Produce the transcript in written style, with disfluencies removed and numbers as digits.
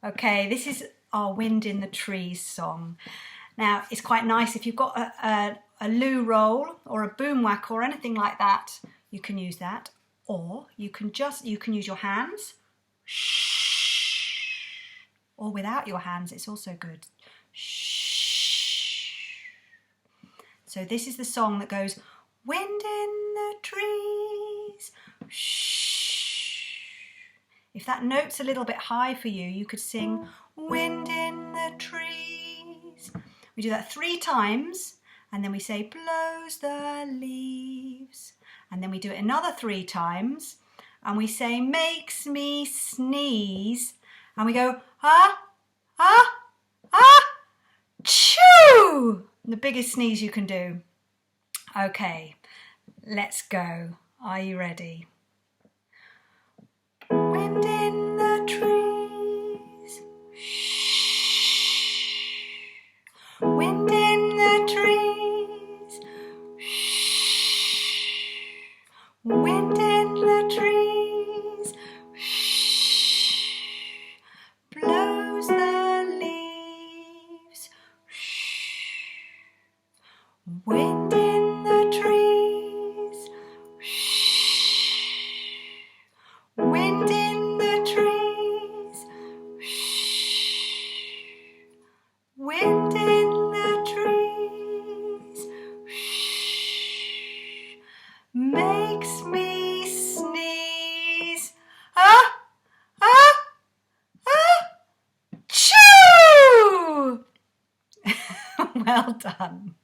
Okay, this is our Wind in the Trees song. Now, it's quite nice if you've got a loo roll or a boom whack or anything like that, you can use that. Or you can use your hands. Shh. Or without your hands, it's also good. Shh. So this is the song that goes, wind in the trees. Shh. If that note's a little bit high for you, you could sing wind in the trees. We do that 3 times and then we say blows the leaves. And then we do it another 3 times and we say makes me sneeze. And we go ah, ah, ah, choo! The biggest sneeze you can do. Okay, let's go. Are you ready? Wind in the trees. Shh. Wind in the trees. Shh. Wind in the trees. Shh. Blows the leaves. Shh. Wind in the trees. Shh. Wind in the trees. Shh. Wind in the trees. Shh. Makes me sneeze. Ah, ah, ah, choo! Well done.